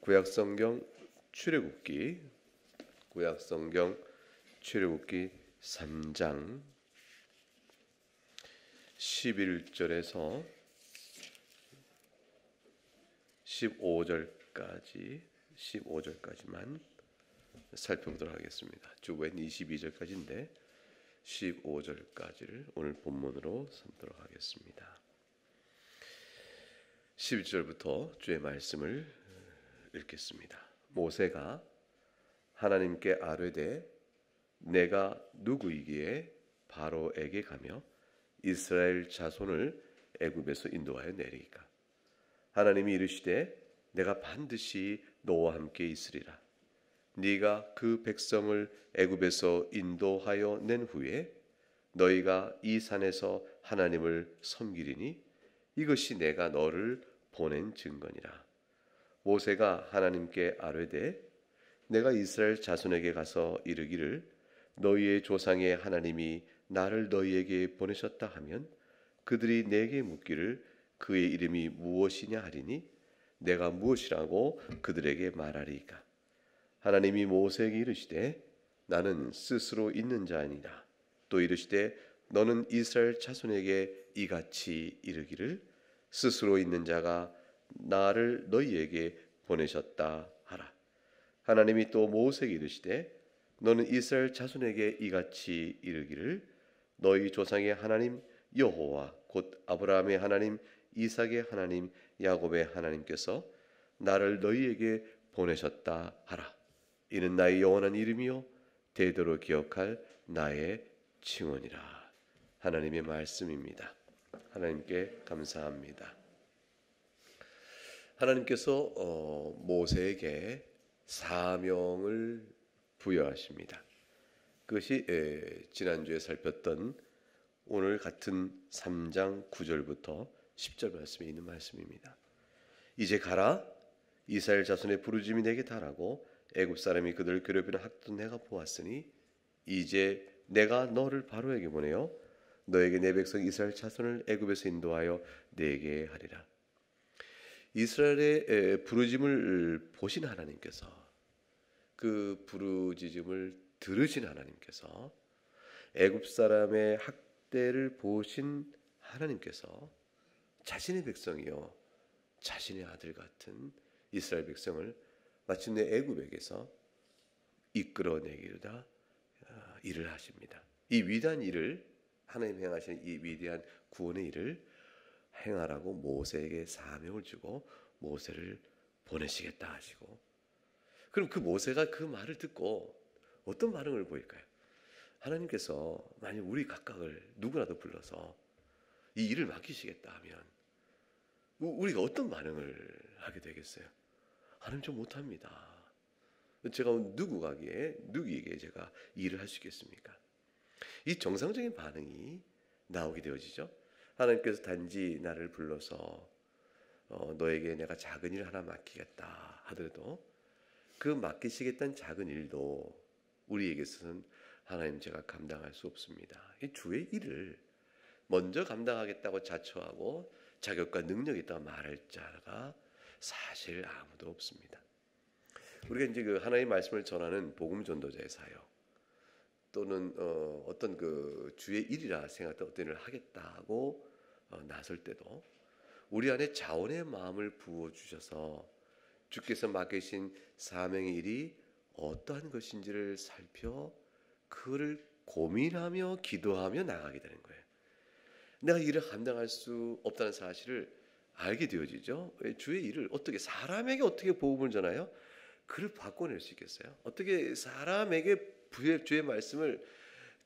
구약성경 출애굽기 3장 11절에서 15절까지만 살펴보도록 하겠습니다. 주변 22절까지인데 15절까지를 오늘 본문으로 삼도록 하겠습니다. 11절부터 주의 말씀을 읽겠습니다. 모세가 하나님께 아뢰되 내가 누구이기에 바로에게 가며 이스라엘 자손을 애굽에서 인도하여 내리까? 하나님이 이르시되 내가 반드시 너와 함께 있으리라. 네가 그 백성을 애굽에서 인도하여 낸 후에 너희가 이 산에서 하나님을 섬기리니 이것이 내가 너를 보낸 증거니라. 모세가 하나님께 아뢰되 내가 이스라엘 자손에게 가서 이르기를 너희의 조상의 하나님이 나를 너희에게 보내셨다 하면 그들이 내게 묻기를 그의 이름이 무엇이냐 하리니 내가 무엇이라고 그들에게 말하리이까? 하나님이 모세에게 이르시되 나는 스스로 있는 자니라. 또 이르시되 너는 이스라엘 자손에게 이같이 이르기를 스스로 있는 자가 나를 너희에게 보내셨다 하라. 하나님이 또 모세에게 이르시되 너는 이스라엘 자손에게 이같이 이르기를 너희 조상의 하나님 여호와 곧 아브라함의 하나님 이삭의 하나님 야곱의 하나님께서 나를 너희에게 보내셨다 하라. 이는 나의 영원한 이름이요 대대로 기억할 나의 칭언이라. 하나님의 말씀입니다. 하나님께 감사합니다. 하나님께서 모세에게 사명을 부여하십니다. 그것이 지난주에 살폈던 오늘 같은 3장 9절부터 10절 말씀에 있는 말씀입니다. 이제 가라. 이스라엘 자손의 부르짐이 내게 달하고 애굽 사람이 그들을 괴롭히는 학도 내가 보았으니 이제 내가 너를 바로에게 보내어 너에게 내 백성 이스라엘 자손을 애굽에서 인도하여 내게 하리라. 이스라엘의 부르짐을 보신 하나님께서, 그 부르짖음을 들으신 하나님께서, 애굽 사람의 학대를 보신 하나님께서 자신의 백성이요 자신의 아들 같은 이스라엘 백성을 마침내 애굽에게서 이끌어내기로다 일을 하십니다. 이 위대한 일을, 하나님 행하시는 이 위대한 구원의 일을 행하라고 모세에게 사명을 주고 모세를 보내시겠다 하시고, 그럼 그 모세가 그 말을 듣고 어떤 반응을 보일까요? 하나님께서 만약 우리 각각을 누구라도 불러서 이 일을 맡기시겠다 하면 우리가 어떤 반응을 하게 되겠어요? 하나님 좀 못합니다. 제가 누구에게 제가 일을 할 수 있겠습니까? 이 정상적인 반응이 나오게 되어지죠. 하나님께서 단지 나를 불러서 너에게 내가 작은 일 하나 맡기겠다 하더라도 그 맡기시겠다는 작은 일도 우리에게서는 하나님 제가 감당할 수 없습니다. 이 주의 일을 먼저 감당하겠다고 자처하고 자격과 능력이 있다고 말할 자가 사실 아무도 없습니다. 우리가 이제 그 하나님의 말씀을 전하는 복음 전도자의 사역 또는 어떤 그 주의 일이라 생각했던 어떤 일을 하겠다고 나설 때도 우리 안에 자원의 마음을 부어 주셔서 주께서 맡기신 사명의 일이 어떠한 것인지를 살펴 그를 고민하며 기도하며 나가게 되는 거예요. 내가 일을 감당할 수 없다는 사실을 알게 되어지죠. 주의 일을 어떻게, 사람에게 어떻게 복음을 전하여 그를 바꿔낼 수 있겠어요? 어떻게 사람에게 주의 말씀을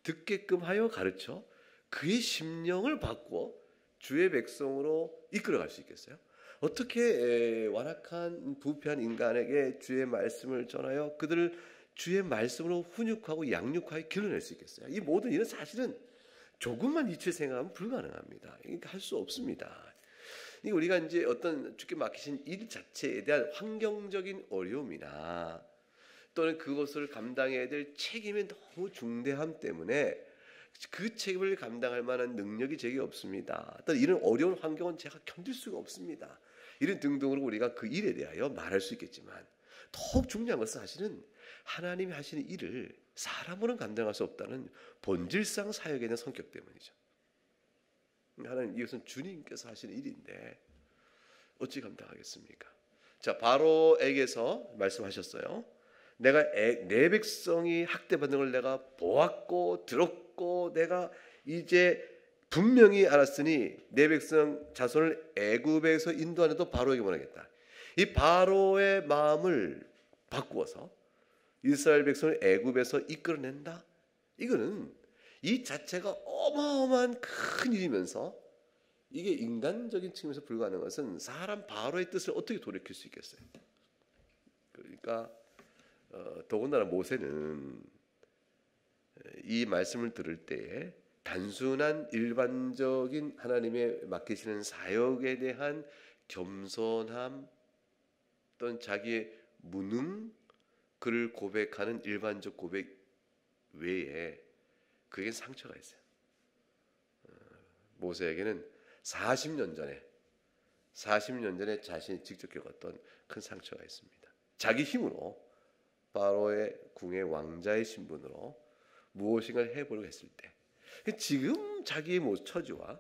듣게끔 하여 가르쳐 그의 심령을 바꾸어 주의 백성으로 이끌어갈 수 있겠어요? 어떻게 완악한 부패한 인간에게 주의 말씀을 전하여 그들을 주의 말씀으로 훈육하고 양육하여 길러낼 수 있겠어요? 이 모든 일은 사실은 조금만 이치를 생각하면 불가능합니다. 할 수 없습니다. 우리가 이제 어떤 주께 맡기신 일 자체에 대한 환경적인 어려움이나 또는 그것을 감당해야 될 책임이 너무 중대함 때문에 그 책임을 감당할 만한 능력이 제게 없습니다. 또 이런 어려운 환경은 제가 견딜 수가 없습니다. 이런 등등으로 우리가 그 일에 대하여 말할 수 있겠지만 더욱 중요한 것은 사실은 하나님이 하시는 일을 사람으로는 감당할 수 없다는 본질상 사역에 대한 성격 때문이죠. 하나님, 이것은 주님께서 하시는 일인데 어찌 감당하겠습니까? 자, 바로에게서 말씀하셨어요. 내가 내 백성이 학대받는 걸 내가 보았고 들었고 내가 이제 분명히 알았으니 내 백성 자손을 애굽에서 인도하는데도 바로에게 보내겠다. 이 바로의 마음을 바꾸어서 이스라엘 백성을 애굽에서 이끌어낸다. 이거는 이 자체가 어마어마한 큰 일이면서 이게 인간적인 측면에서 불가능한 것은 사람 바로의 뜻을 어떻게 돌이킬 수 있겠어요? 그러니까 더군다나 모세는 이 말씀을 들을 때에 단순한 일반적인 하나님의 맡기시는 사역에 대한 겸손함 또는 자기의 무능 그를 고백하는 일반적 고백 외에 그게 상처가 있어요. 모세에게는 40년 전에 자신이 직접 겪었던 큰 상처가 있습니다. 자기 힘으로 바로의 궁의 왕자의 신분으로 무엇인가를 해보려고 했을 때 지금 자기의 처지와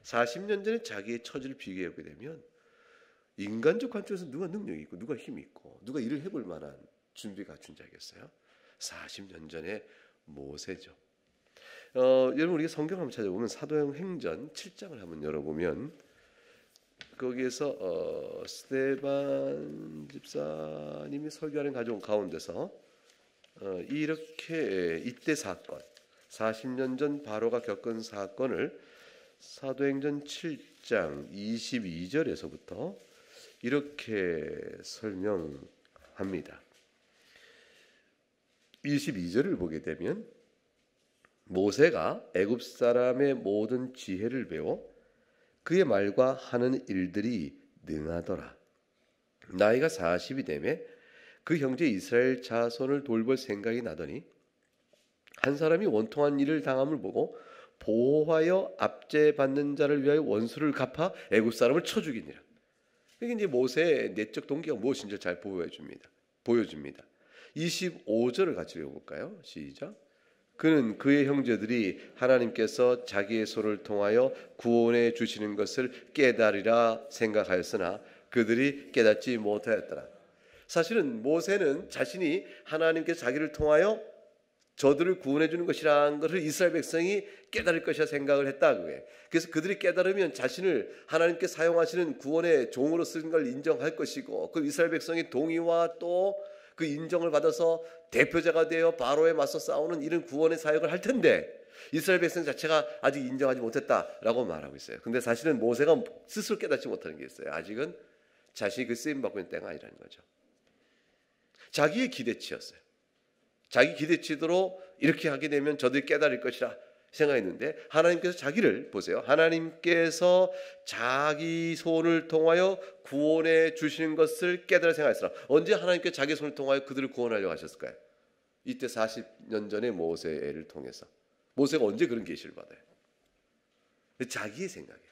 40년 전에 자기의 처지를 비교해보게 되면 인간적 관점에서 누가 능력이 있고 누가 힘이 있고 누가 일을 해볼 만한 준비가 갖춘 자겠어요? 40년 전에 모세죠. 여러분 우리가 성경 한번 찾아보면 사도행전 7장을 한번 열어보면 거기에서 스데반 집사님이 설교하는 가운데서 이렇게 이때 사건 40년 전 바로가 겪은 사건을 사도행전 7장 22절에서부터 이렇게 설명합니다. 22절을 보게 되면 모세가 애굽 사람의 모든 지혜를 배워 그의 말과 하는 일들이 능하더라. 나이가 40이 되매 그 형제 이스라엘 자손을 돌볼 생각이 나더니 한 사람이 원통한 일을 당함을 보고 보호하여 압제받는 자를 위하여 원수를 갚아 애굽 사람을 쳐 죽이니라. 이게 이제 모세의 내적 동기가 무엇인지 잘 보여줍니다. 25절을 같이 읽어볼까요? 시작. 그는 그의 형제들이 하나님께서 자기의 손을 통하여 구원해 주시는 것을 깨달으리라 생각하였으나 그들이 깨닫지 못하였더라. 사실은 모세는 자신이 하나님께서 자기를 통하여 저들을 구원해 주는 것이라는 것을 이스라엘 백성이 깨달을 것이라 생각을 했다. 그래서 그들이 깨달으면 자신을 하나님께 사용하시는 구원의 종으로 쓰는 걸 인정할 것이고 그 이스라엘 백성의 동의와 또 그 인정을 받아서 대표자가 되어 바로에 맞서 싸우는 이런 구원의 사역을 할 텐데 이스라엘 백성 자체가 아직 인정하지 못했다라고 말하고 있어요. 근데 사실은 모세가 스스로 깨닫지 못하는 게 있어요. 아직은 자신이 그 쓰임 받고 있는 때가 아니라는 거죠. 자기의 기대치였어요. 자기 기대치대로 이렇게 하게 되면 저들이 깨달을 것이라 생각했는데 하나님께서 자기를 보세요. 하나님께서 자기 손을 통하여 구원해 주시는 것을 깨달아 생각했으나 언제 하나님께서 자기 손을 통하여 그들을 구원하려고 하셨을까요? 이때 40년 전에 모세를 통해서. 모세가 언제 그런 계시를 받아요? 자기의 생각이에요.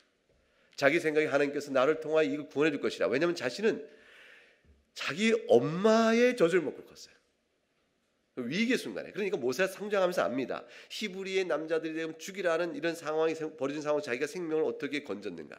자기 생각이 하나님께서 나를 통하여 이걸 구원해 줄 것이라. 왜냐하면 자신은 자기 엄마의 젖을 먹고 컸어요. 위기의 순간에. 그러니까 모세가 성장하면서 압니다. 히브리의 남자들이 되면 죽이라는 이런 상황이 벌어진 상황 자기가 생명을 어떻게 건졌는가.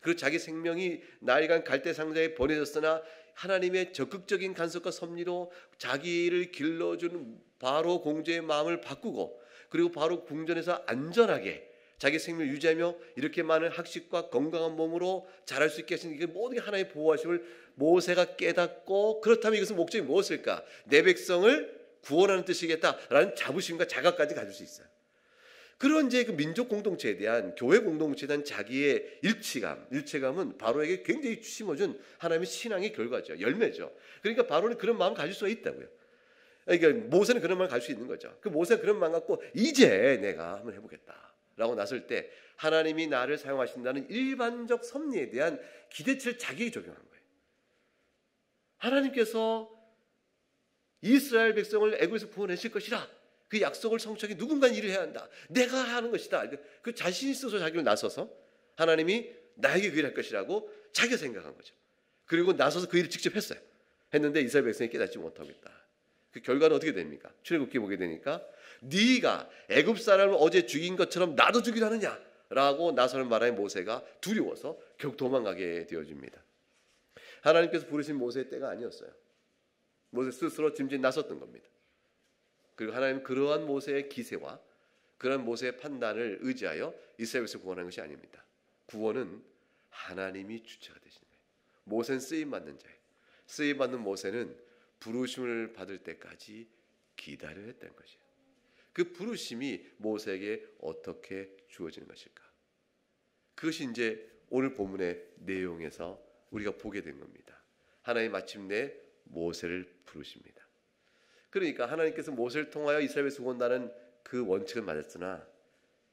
그리고 자기 생명이 나일강 갈대 상자에 버려졌으나 하나님의 적극적인 간섭과 섭리로 자기를 길러주는 바로 공주의 마음을 바꾸고 그리고 바로 궁전에서 안전하게 자기 생명을 유지하며 이렇게 많은 학식과 건강한 몸으로 자랄 수 있게 하신 이게 모든 게 하나님의 보호하심을 모세가 깨닫고 그렇다면 이것은 목적이 무엇일까? 내 백성을 구원하는 뜻이겠다라는 자부심과 자각까지 가질 수 있어요. 그런 이제 그 민족 공동체에 대한 교회 공동체에 대한 자기의 일체감은 바로에게 굉장히 심어준 하나님의 신앙의 결과죠. 열매죠. 그러니까 바로는 그런 마음을 가질 수가 있다고요. 그러니까 모세는 그런 마음을 가질 수 있는 거죠. 그 모세가 그런 마음 갖고 이제 내가 한번 해보겠다라고 나설 때 하나님이 나를 사용하신다는 일반적 섭리에 대한 기대치를 자기에게 적용한 거예요. 하나님께서 이스라엘 백성을 애굽에서 구원하실 것이라 그 약속을 성취하기 누군가 일을 해야 한다. 내가 하는 것이다. 그 자신이 스스로 자기를 나서서 하나님이 나에게 그 일을 할 것이라고 자기가 생각한 거죠. 그리고 나서서 그 일을 직접 했어요. 했는데 이스라엘 백성이 깨닫지 못하고 있다. 그 결과는 어떻게 됩니까? 출애굽기 보게 되니까 네가 애굽 사람을 어제 죽인 것처럼 나도 죽이라느냐 라고 나서는 말하는 모세가 두려워서 결국 도망가게 되어집니다. 하나님께서 부르신 모세의 때가 아니었어요. 모세 스스로 짐짓 나섰던 겁니다. 그리고 하나님은 그러한 모세의 기세와 그런 모세의 판단을 의지하여 이스라엘 백성을 구원한 것이 아닙니다. 구원은 하나님이 주체가 되시는 거예요. 모세는 쓰임받는 자예요. 쓰임받는 모세는 부르심을 받을 때까지 기다려야 했다는 것이에요. 그 부르심이 모세에게 어떻게 주어지는 것일까? 그것이 이제 오늘 본문의 내용에서 우리가 보게 된 겁니다. 하나님 마침내 모세를 부르십니다. 그러니까 하나님께서 모세를 통하여 이스라엘 백성을 구원하는 그 원칙은 맞았으나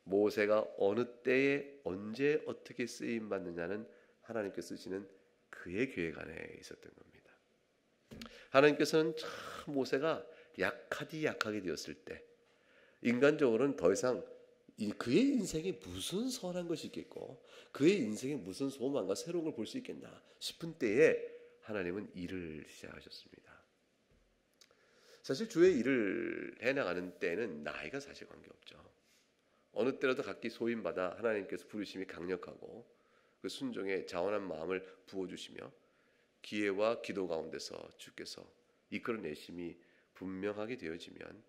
모세가 어느 때에 언제 어떻게 쓰임 받느냐는 하나님께 쓰시는 그의 계획 안에 있었던 겁니다. 하나님께서는 참 모세가 약하게 되었을 때 인간적으로는 더 이상 그의 인생에 무슨 선한 것이 있겠고 그의 인생에 무슨 소망과 새로운 걸 볼 수 있겠나 싶은 때에 하나님은 일을 시작하셨습니다. 사실 주의 일을 해나가는 때는 나이가 사실 관계없죠. 어느 때라도 각기 소임받아 하나님께서 부르심이 강력하고 그 순종에 자원한 마음을 부어주시며 기회와 기도 가운데서 주께서 이끌어내심이 분명하게 되어지면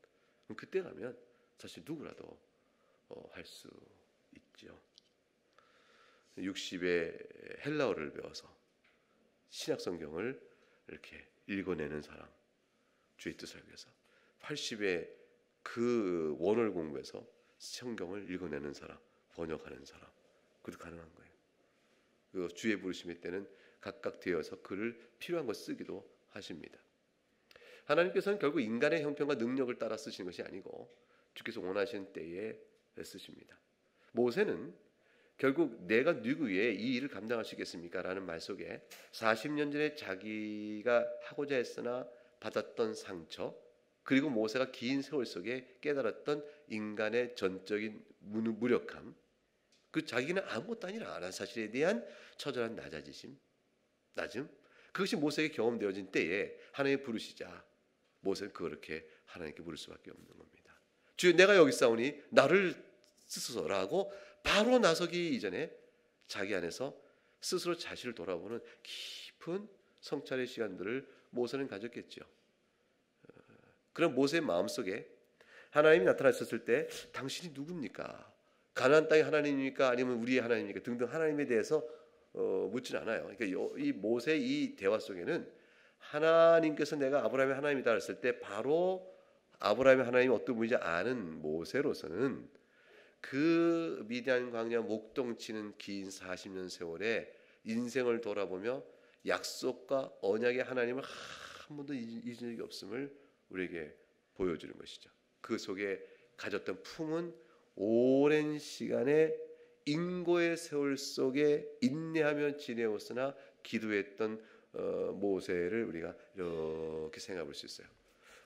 그때 가면 사실 누구라도 할 수 있죠. 60에 헬라어를 배워서 신약 성경을 이렇게 읽어내는 사람, 주의 뜻을 위해서 80에 그 원어를 공부해서 성경을 읽어내는 사람, 번역하는 사람, 그것도 가능한 거예요. 그 주의 부르심의 때는 각각 되어서 글을 필요한 것 쓰기도 하십니다. 하나님께서는 결국 인간의 형편과 능력을 따라 쓰시는 것이 아니고 주께서 원하시는 때에 쓰십니다. 모세는 결국 내가 누구의 이 일을 감당할 수 있겠습니까? 라는 말 속에 40년 전에 자기가 하고자 했으나 받았던 상처, 그리고 모세가 긴 세월 속에 깨달았던 인간의 전적인 무력함, 그 자기는 아무것도 아니라는 사실에 대한 처절한 낮음, 그것이 모세에게 경험되어진 때에 하나님이 부르시자 모세는 그렇게 하나님께 부를 수밖에 없는 겁니다. 주여 내가 여기 있사오니 나를 쓰소서라고 바로 나서기 이전에 자기 안에서 스스로 자신을 돌아보는 깊은 성찰의 시간들을 모세는 가졌겠죠. 그런 모세의 마음속에 하나님이 나타나셨을 때 당신이 누굽니까? 가나안 땅의 하나님입니까? 아니면 우리의 하나님입니까? 등등 하나님에 대해서 묻진 않아요. 그러니까 이 모세의 이 대화 속에는 하나님께서 내가 아브라함의 하나님이다 했을 때 바로 아브라함의 하나님이 어떤 분인지 아는 모세로서는 그 미디안 광야 목동치는 긴 40년 세월에 인생을 돌아보며 약속과 언약의 하나님을 한 번도 잊은 적이 없음을 우리에게 보여주는 것이죠. 그 속에 가졌던 품은 오랜 시간의 인고의 세월 속에 인내하며 지내었으나 기도했던 모세를 우리가 이렇게 생각해 볼 수 있어요.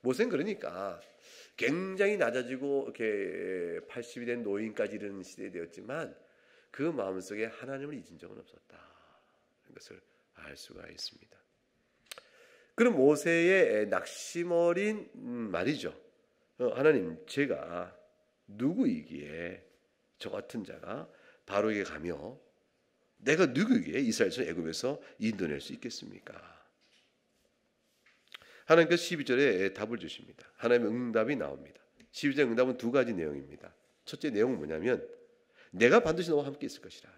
모세는 그러니까 굉장히 낮아지고 이렇게 80이 된 노인까지 이르는 시대에 되었지만 그 마음속에 하나님을 잊은 적은 없었다. 이런 것을 알 수가 있습니다. 그럼 모세의 낙심어린 말이죠. 하나님, 제가 누구이기에 저 같은 자가 바로에게 가며 내가 누구이기에 이스라엘에서 애굽에서 인도낼 수 있겠습니까? 하나님께서 12절에 답을 주십니다. 하나님의 응답이 나옵니다. 12절 응답은 두 가지 내용입니다. 첫째 내용은 뭐냐면 내가 반드시 너와 함께 있을 것이라.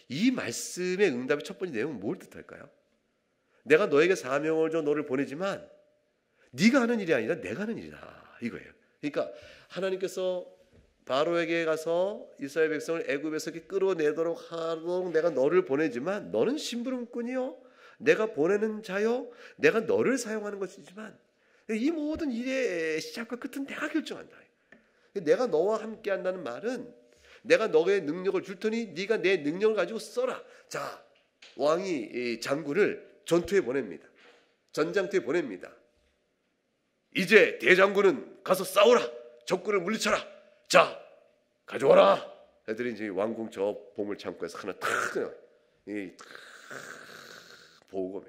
이 말씀의 응답의 첫 번째 내용은 뭘 뜻할까요? 내가 너에게 사명을 줘 너를 보내지만 네가 하는 일이 아니라 내가 하는 일이다 이거예요. 그러니까 하나님께서 바로에게 가서 이스라엘 백성을 애굽에서 끌어내도록 하도록 내가 너를 보내지만 너는 심부름꾼이요 내가 보내는 자요 내가 너를 사용하는 것이지만 이 모든 일의 시작과 끝은 내가 결정한다. 내가 너와 함께 한다는 말은 내가 너의 능력을 줄 테니 네가 내 능력을 가지고 써라. 자, 왕이 장군을 전투에 보냅니다. 전장터에 보냅니다. 이제 대장군은 가서 싸우라. 적군을 물리쳐라. 자, 가져와라. 애들이 이제 왕궁 저 보물 창고에서 하나 탁 보고매.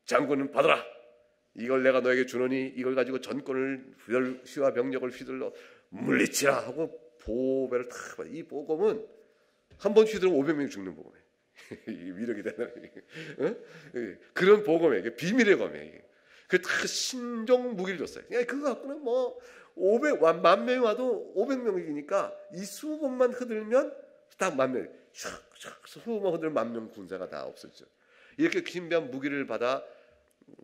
장군은 받아라. 이걸 내가 너에게 주노니 이걸 가지고 전권을 시와 병력을 휘둘러 물리치라 하고 보배를 탁 받아. 이 보검은 한 번 휘두르면 500명이 죽는 보검에 위력이 되는 그런 보검에 비밀의 검에 그 다 신종 무기를 줬어요. 그거 갖고는 뭐 1만 명이 와도 500명이니까 이 수번만 흐들면 딱 10,000명, 수번 흐들면 10,000명 군사가 다 없었죠. 이렇게 신비한 무기를 받아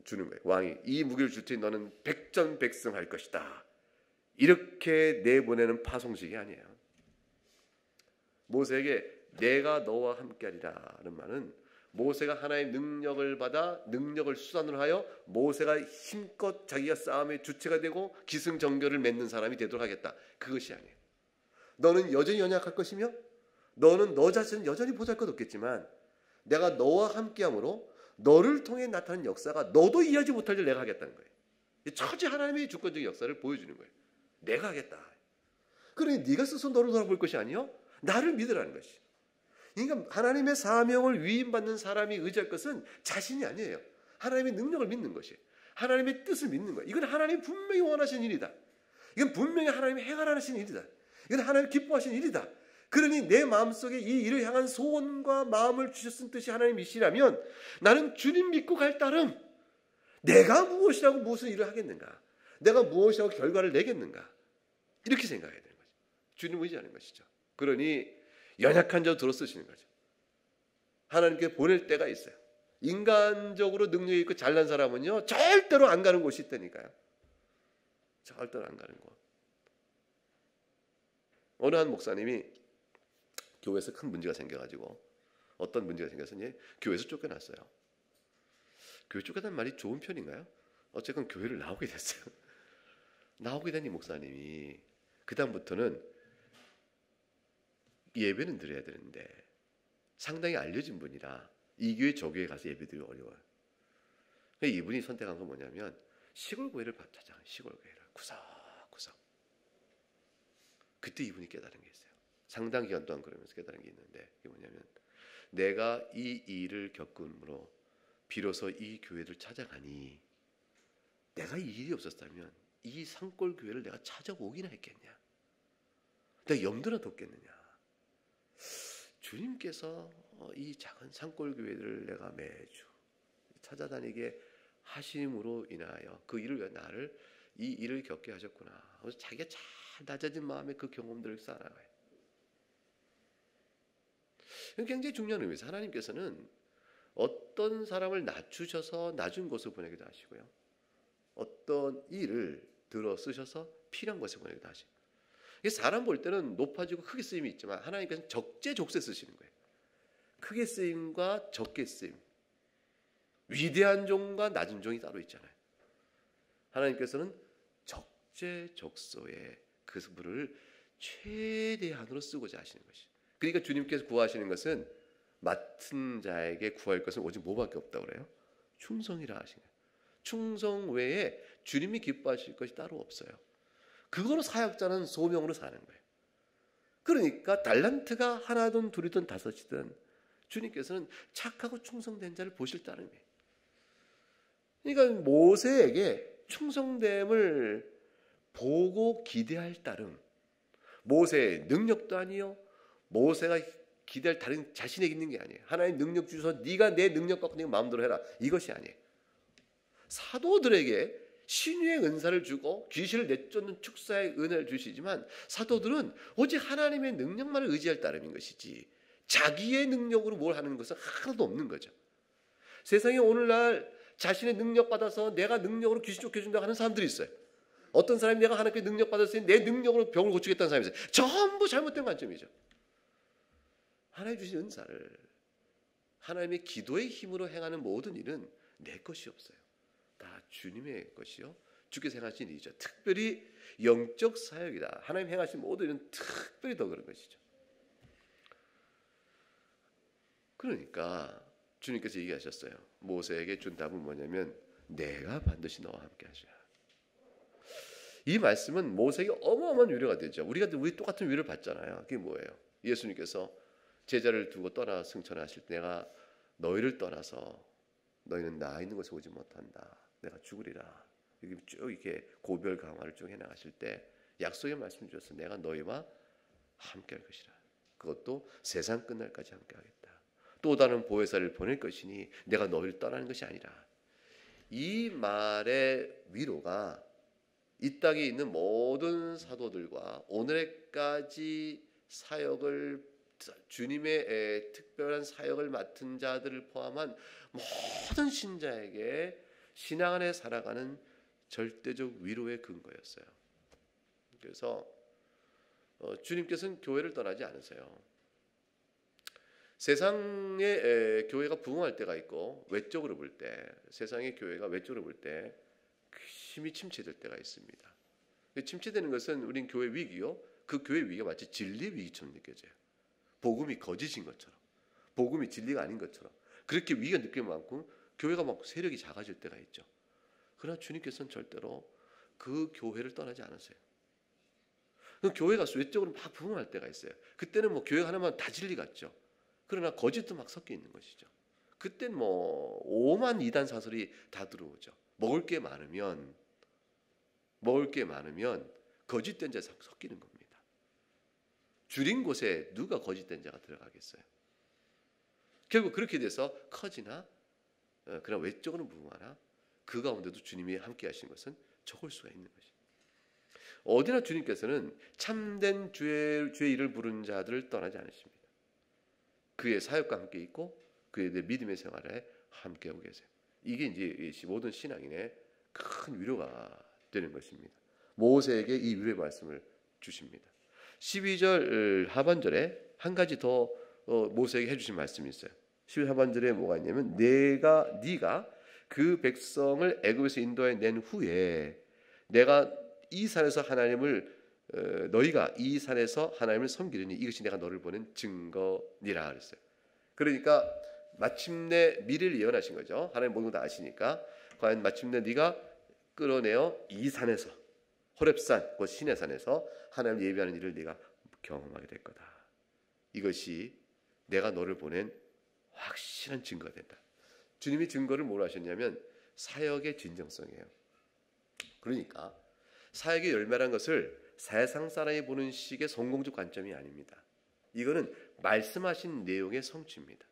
주는 거예요. 왕이 이 무기를 줄 테니 너는 백전백승할 것이다. 이렇게 내보내는 파송식이 아니에요. 모세에게 내가 너와 함께하리라는 말은 모세가 하나의 능력을 받아 능력을 수단으로 하여 모세가 힘껏 자기가 싸움의 주체가 되고 기승전결을 맺는 사람이 되도록 하겠다. 그것이 아니에요. 너는 여전히 연약할 것이며 너는 너 자신은 여전히 보잘것없겠지만 내가 너와 함께함으로 너를 통해 나타나는 역사가 너도 이해하지 못할 일 내가 하겠다는 거예요. 처지 하나님의 주권적인 역사를 보여주는 거예요. 내가 하겠다. 그러니 네가 스스로 너를 돌아볼 것이 아니요 나를 믿으라는 것이. 그러니까 하나님의 사명을 위임받는 사람이 의지할 것은 자신이 아니에요. 하나님의 능력을 믿는 것이에요. 하나님의 뜻을 믿는 거예요. 이건 하나님이 분명히 원하신 일이다. 이건 분명히 하나님이 행하라는 일이다. 이건 하나님이 기뻐하신 일이다. 그러니 내 마음속에 이 일을 향한 소원과 마음을 주셨은 뜻이 하나님이시라면 나는 주님 믿고 갈 따름 내가 무엇이라고 무슨 일을 하겠는가? 내가 무엇이라고 결과를 내겠는가? 이렇게 생각해야 되는 거죠. 주님 의지하는 것이죠. 그러니 연약한 자 들어 쓰시는 거죠. 하나님께 보낼 때가 있어요. 인간적으로 능력이 있고 잘난 사람은요 절대로 안 가는 곳이 있다니까요. 절대로 안 가는 곳. 어느 한 목사님이 교회에서 큰 문제가 생겨가지고 어떤 문제가 생겨서 교회에서 쫓겨났어요. 교회 쫓겨난 말이 좋은 편인가요? 어쨌건 교회를 나오게 됐어요. 나오게 된 이 목사님이 그 다음부터는 예배는 드려야 되는데 상당히 알려진 분이라 이 교회 저 교회 가서 예배드리기 어려워요. 그러니까 이분이 선택한 건 뭐냐면 시골 교회를 찾아. 시골 교회를 구석구석. 그때 이분이 깨달은 게 있어요. 상당 기간 동안 그러면서 깨달은 게 있는데 그게 뭐냐면 내가 이 일을 겪음으로 비로소 이 교회를 찾아가니 내가 이 일이 없었다면 이 산골 교회를 내가 찾아오기나 했겠냐? 내가 염두나 뒀겠느냐? 주님께서 이 작은 산골 교회를 내가 매주 찾아다니게 하심으로 인하여 그 일을 위해 나를 이 일을 겪게 하셨구나. 그래서 자기가 잘 낮아진 마음에 그 경험들을 쌓아나가요. 굉장히 중요한 의미에서 하나님께서는 어떤 사람을 낮추셔서 낮은 곳을 보내기도 하시고요. 어떤 일을 들어 쓰셔서 필요한 곳에 보내기도 하시고. 사람 볼 때는 높아지고 크게 쓰임이 있지만 하나님께서는 적재적소에 쓰시는 거예요. 크게 쓰임과 적게 쓰임. 위대한 종과 낮은 종이 따로 있잖아요. 하나님께서는 적재적소에 그 분을 최대한으로 쓰고자 하시는 것이죠. 그러니까 주님께서 구하시는 것은 맡은 자에게 구할 것은 오직 뭐밖에 없다고 그래요? 충성이라 하시는 거예요. 충성 외에 주님이 기뻐하실 것이 따로 없어요. 그거로 사역자는 소명으로 사는 거예요. 그러니까 달란트가 하나든 둘이든 다섯이든 주님께서는 착하고 충성된 자를 보실 따름이에요. 그러니까 모세에게 충성됨을 보고 기대할 따름. 모세의 능력도 아니요. 모세가 기대할 다른 자신에게 있는 게 아니에요. 하나님 능력 주셔서 네가 내 능력 갖고 네 마음대로 해라. 이것이 아니에요. 사도들에게 신유의 은사를 주고 귀신을 내쫓는 축사의 은혜를 주시지만 사도들은 오직 하나님의 능력만을 의지할 따름인 것이지 자기의 능력으로 뭘 하는 것은 하나도 없는 거죠. 세상에 오늘날 자신의 능력 받아서 내가 능력으로 귀신 쫓겨준다고 하는 사람들이 있어요. 어떤 사람이 내가 하나님께 능력 받았으니 내 능력으로 병을 고치겠다는 사람이 있어요. 전부 잘못된 관점이죠. 하나님 주신 은사를 하나님의 기도의 힘으로 행하는 모든 일은 내 것이 없어요. 다 주님의 것이요. 주께서 행하신 일이죠. 특별히 영적 사역이다. 하나님 행하신 모든 일은 특별히 더 그런 것이죠. 그러니까 주님께서 얘기하셨어요. 모세에게 준 답은 뭐냐면 내가 반드시 너와 함께 하시라. 이 말씀은 모세에게 어마어마한 위로가 되죠. 우리 똑같은 위로를 받잖아요. 그게 뭐예요? 예수님께서 제자를 두고 떠나 승천하실 때 내가 너희를 떠나서 너희는 나 있는 곳에 오지 못한다. 내가 죽으리라. 이렇게 쭉 이렇게 고별 강화를 쭉 해나가실 때 약속의 말씀 주셔서 내가 너희와 함께할 것이라. 그것도 세상 끝날까지 함께하겠다. 또 다른 보혜사를 보낼 것이니 내가 너희를 떠나는 것이 아니라. 이 말의 위로가 이 땅에 있는 모든 사도들과 오늘까지 사역을 주님의 특별한 사역을 맡은 자들을 포함한 모든 신자에게 신앙 안에 살아가는 절대적 위로의 근거였어요. 그래서 주님께서는 교회를 떠나지 않으세요. 세상의 교회가 부흥할 때가 있고 외적으로 볼 때, 세상의 교회가 외적으로 볼 때 힘이 침체될 때가 있습니다. 침체되는 것은 우린 교회 위기요. 그 교회 위기가 마치 진리 위기처럼 느껴져요. 복음이 거짓인 것처럼, 복음이 진리가 아닌 것처럼 그렇게 위기가 느낄 만큼 교회가 막 세력이 작아질 때가 있죠. 그러나 주님께서는 절대로 그 교회를 떠나지 않으세요. 교회가 외적으로 막 부흥할 때가 있어요. 그때는 뭐 교회 하나만 다 진리 같죠. 그러나 거짓도 막 섞여 있는 것이죠. 그땐 뭐 오만 이단 사설이 다 들어오죠. 먹을 게 많으면 거짓된 자가 섞이는 겁니다. 줄인 곳에 누가 거짓된 자가 들어가겠어요? 결국 그렇게 돼서 커지나 그러나 외적으로는 부흥하나 그 가운데도 주님이 함께 하신 것은 적을 수가 있는 것입니다. 어디나 주님께서는 참된 주의 일을 부른 자들을 떠나지 않으십니다. 그의 사역과 함께 있고 그의 믿음의 생활에 함께 하고 계세요. 이게 이제 모든 신앙인의 큰 위로가 되는 것입니다. 모세에게 이 위로의 말씀을 주십니다. 12절 하반절에 한 가지 더 모세에게 해주신 말씀이 있어요. 12절 하반절에 뭐가 있냐면 네가 그 백성을 애굽에서 인도해 낸 후에 내가 이 산에서 너희가 이 산에서 하나님을 섬기려니 이것이 내가 너를 보낸 증거니라 그랬어요. 그러니까 마침내 미래를 예언하신 거죠. 하나님 모든 걸 다 아시니까 과연 마침내 네가 끌어내어 이 산에서 호렙산, 그 신의 산에서 하나님 예비하는 일을 네가 경험하게 될 거다. 이것이 내가 너를 보낸 확실한 증거가 된다. 주님이 증거를 뭐로 하셨냐면 사역의 진정성이에요. 그러니까 사역의 열매란 것을 세상 사람이 보는 식의 성공적 관점이 아닙니다. 이거는 말씀하신 내용의 성취입니다.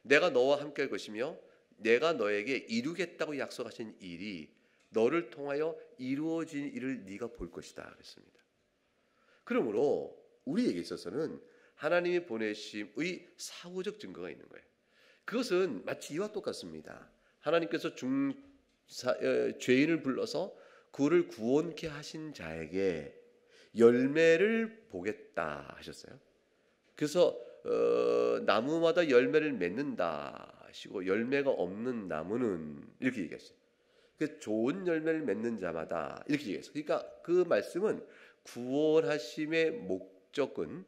내가 너와 함께 할 것이며 내가 너에게 이루겠다고 약속하신 일이 너를 통하여 이루어진 일을 네가 볼 것이다 그랬습니다. 그러므로 우리에게 있어서는 하나님이 보내심의 사후적 증거가 있는 거예요. 그것은 마치 이와 똑같습니다. 하나님께서 죄인을 불러서 그를 구원케 하신 자에게 열매를 보겠다 하셨어요. 그래서 나무마다 열매를 맺는다 하시고 열매가 없는 나무는 이렇게 얘기했어요. 그 좋은 열매를 맺는 자마다 이렇게 얘기했어요. 그러니까 그 말씀은 구원하심의 목적은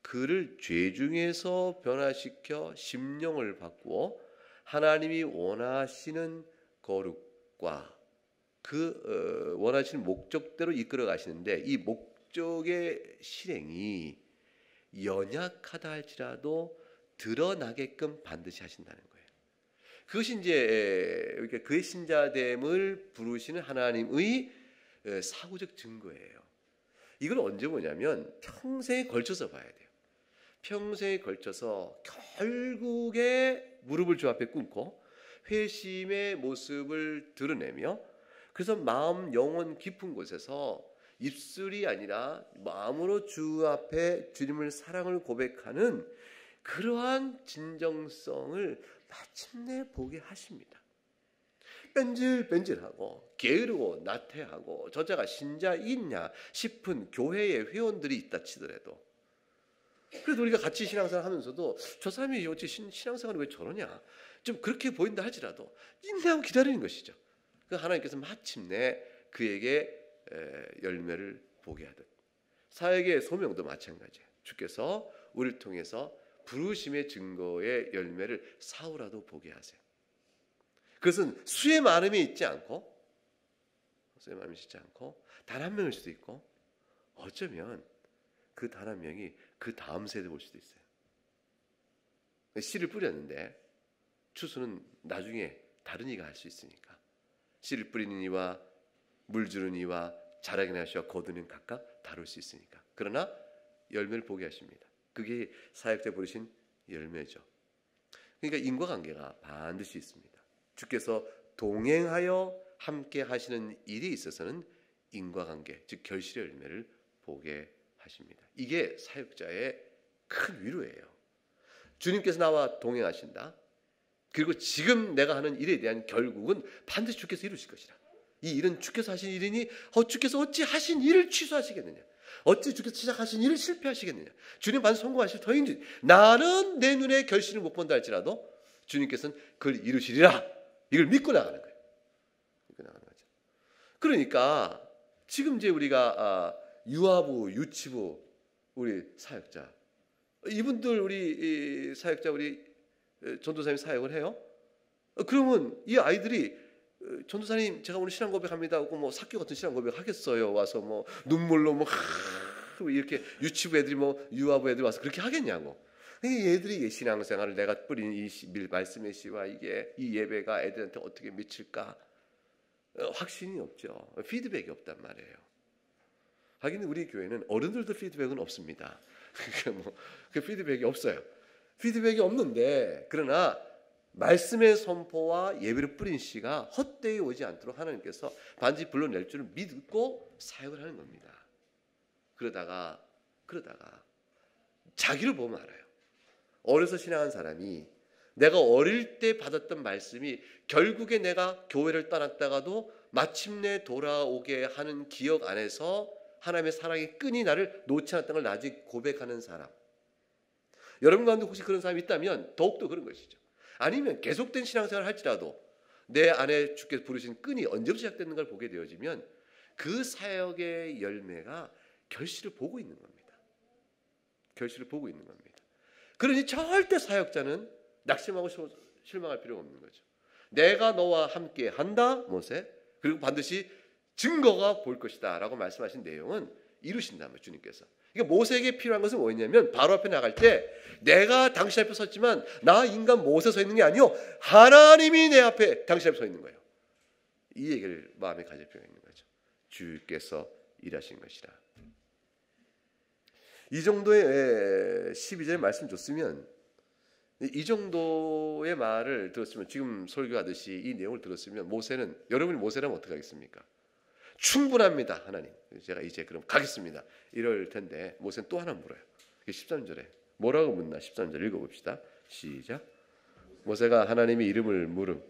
그를 죄 중에서 변화시켜 심령을 바꾸어 하나님이 원하시는 거룩과 그 원하시는 목적대로 이끌어 가시는데 이 목적의 실행이 연약하다 할지라도 드러나게끔 반드시 하신다는 거예요. 그것이 이제 그의 신자됨을 부르시는 하나님의 사후적 증거예요. 이걸 언제 보냐면 평생에 걸쳐서 봐야 돼요. 평생에 걸쳐서 결국에 무릎을 주 앞에 꿇고 회심의 모습을 드러내며 그래서 마음 영혼 깊은 곳에서 입술이 아니라 마음으로 주 앞에 주님을 사랑을 고백하는 그러한 진정성을 마침내 보게 하십니다. 뺀질뺀질하고 게으르고 나태하고 저자가 신자이냐 싶은 교회의 회원들이 있다 치더라도 그래도 우리가 같이 신앙생활 하면서도 저 사람이 어찌 신앙생활이 왜 저러냐 좀 그렇게 보인다 할지라도 인내하고 기다리는 것이죠. 그 하나님께서 마침내 그에게 열매를 보게 하듯 사역의 소명도 마찬가지예요. 주께서 우리를 통해서 부르심의 증거의 열매를 사후라도 보게 하세요. 그것은 수의 많음이 있지 않고 단 한 명일 수도 있고 어쩌면 그 단 한 명이 그 다음 세대 볼 수도 있어요. 씨를 뿌렸는데 추수는 나중에 다른 이가 할 수 있으니까. 씨를 뿌리는 이와 물 주는 이와 자라게 하시와 거두는 각각 다룰 수 있으니까. 그러나 열매를 보게 하십니다. 그게 사역자 부르신 열매죠. 그러니까 인과관계가 반드시 있습니다. 주께서 동행하여 함께 하시는 일에 있어서는 인과관계, 즉 결실의 열매를 보게 하십니다. 이게 사역자의 큰 위로예요. 주님께서 나와 동행하신다. 그리고 지금 내가 하는 일에 대한 결국은 반드시 주께서 이루실 것이라. 이 일은 주께서 하신 일이니 주께서 어찌 하신 일을 취소하시겠느냐. 어찌 주께서 시작하신 일을 실패하시겠느냐. 주님 반드시 성공하실 터인지 나는 내 눈에 결실을 못 본다 할지라도 주님께서는 그걸 이루시리라. 이걸 믿고 나가는 거예요. 믿고 나가는 거죠. 그러니까 지금 이제 우리가 유아부, 유치부 우리 사역자 이분들 우리 사역자 우리 전도사님 사역을 해요. 그러면 이 아이들이 전도사님 제가 오늘 신앙 고백합니다 하고 뭐 사교 같은 신앙 고백 하겠어요? 와서 뭐 눈물로 뭐 이렇게 유치부 애들이 뭐 유아부 애들이 와서 그렇게 하겠냐고. 얘들이 신앙생활을 내가 뿌린 이 말씀의 씨와 이게 이 예배가 애들한테 어떻게 미칠까 확신이 없죠. 피드백이 없단 말이에요. 하긴 우리 교회는 어른들도 피드백은 없습니다. 그 피드백이 없어요. 피드백이 없는데 그러나 말씀의 선포와 예배를 뿌린 씨가 헛되이 오지 않도록 하나님께서 반드시 불러낼 줄을 믿고 사역을 하는 겁니다. 그러다가 자기를 보면 알아요. 어려서 신앙한 사람이 내가 어릴 때 받았던 말씀이 결국에 내가 교회를 떠났다가도 마침내 돌아오게 하는 기억 안에서 하나님의 사랑의 끈이 나를 놓지 않았던 걸 나중에 고백하는 사람. 여러분 가운데 혹시 그런 사람이 있다면 더욱더 그런 것이죠. 아니면 계속된 신앙생활을 할지라도 내 안에 주께서 부르신 끈이 언제부터 시작되는 걸 보게 되어지면 그 사역의 열매가 결실을 보고 있는 겁니다. 결실을 보고 있는 겁니다. 그러니 절대 사역자는 낙심하고 실망할 필요가 없는 거죠. 내가 너와 함께 한다 모세. 그리고 반드시 증거가 볼 것이다 라고 말씀하신 내용은 이루신다면 주님께서. 그러니까 모세에게 필요한 것은 뭐였냐면 바로 앞에 나갈 때 내가 당신 앞에 섰지만 나 인간 모세 서 있는 게 아니요 하나님이 내 앞에 당신 앞에 서 있는 거예요. 이 얘기를 마음에 가질 필요가 있는 거죠. 주께서 일하신 것이라. 이 정도의 12절 말씀 줬으면 이 정도의 말을 들었으면 지금 설교하듯이 이 내용을 들었으면 모세는 여러분이 모세라면 어떻게 하겠습니까? 충분합니다 하나님 제가 이제 그럼 가겠습니다 이럴 텐데 모세는 또 하나 물어요. 13절에 뭐라고 묻나 13절 읽어봅시다. 시작. 모세가 하나님의 이름을 물음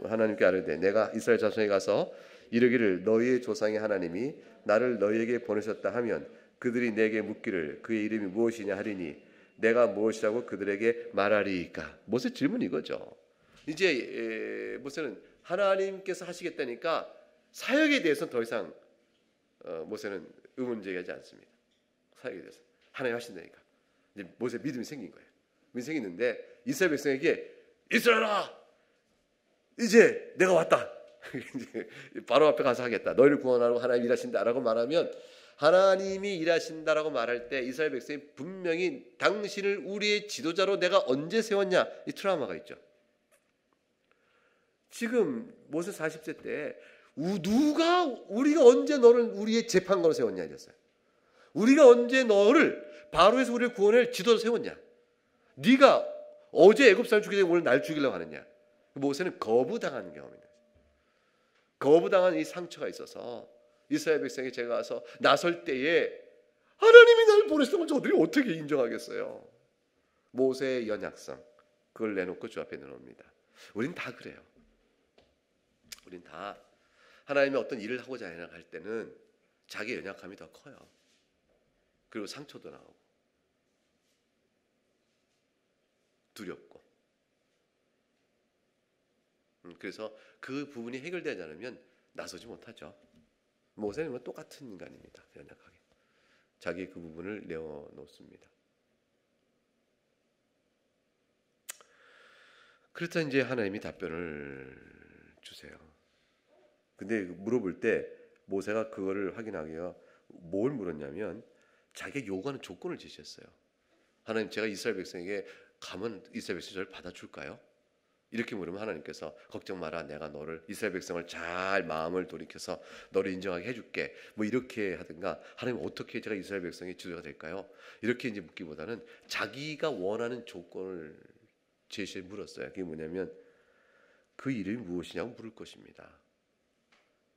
하나님께 아뢰되 내가 이스라엘 자손에 가서 이르기를 너희의 조상의 하나님이 나를 너희에게 보내셨다 하면 그들이 내게 묻기를 그의 이름이 무엇이냐 하리니 내가 무엇이라고 그들에게 말하리이까. 모세 질문 이거죠. 이제 모세는 하나님께서 하시겠다니까 사역에 대해서는 더 이상 모세는 의문 제기하지 않습니다. 사역에 대해서 하나님 하신다니까 이제 모세 믿음이 생긴 거예요. 믿음이 생기는데 이스라엘 백성에게 이스라엘아 이제 내가 왔다. 바로 앞에 가서 하겠다. 너희를 구원하라고 하나님 일하신다라고 말하면 하나님이 일하신다라고 말할 때 이스라엘 백성이 분명히 당신을 우리의 지도자로 내가 언제 세웠냐 이 트라우마가 있죠. 지금 모세 40세 때 우리가 언제 너를 우리의 재판관으로 세웠냐 이랬어요. 우리가 언제 너를 바로에서 우리를 구원할 지도자로 세웠냐. 네가 어제 애굽 사람 죽이려고 오늘 날 죽이려고 하느냐. 모세는 거부당한 경험입니다. 거부당한 이 상처가 있어서 이스라엘 백성이 제가 와서 나설 때에 하나님이 나를 보내셨던 걸 저들이 어떻게 인정하겠어요. 모세의 연약성 그걸 내놓고 주 앞에 내놓습니다. 우린 다 그래요. 우린 다 하나님이 어떤 일을 하고자 할 때는 자기 연약함이 더 커요. 그리고 상처도 나오고 두렵고 그래서 그 부분이 해결되지 않으면 나서지 못하죠. 모세는 똑같은 인간입니다. 연약하게 자기 그 부분을 내어놓습니다. 그렇다 이제 하나님이 답변을 주세요. 근데 물어볼 때 모세가 그거를 확인하기 위해 뭘 물었냐면 자기가 요구하는 조건을 제시했어요. 하나님 제가 이스라엘 백성에게 가면 이스라엘 백성이 저를 받아줄까요? 이렇게 물으면 하나님께서 걱정 마라, 내가 너를 이스라엘 백성을 잘 마음을 돌이켜서 너를 인정하게 해줄게, 뭐 이렇게 하든가, 하나님 어떻게 제가 이스라엘 백성의 지도자가 될까요? 이렇게 이제 묻기보다는 자기가 원하는 조건을 제시해 물었어요. 그게 뭐냐면 그 이름이 무엇이냐고 물을 것입니다.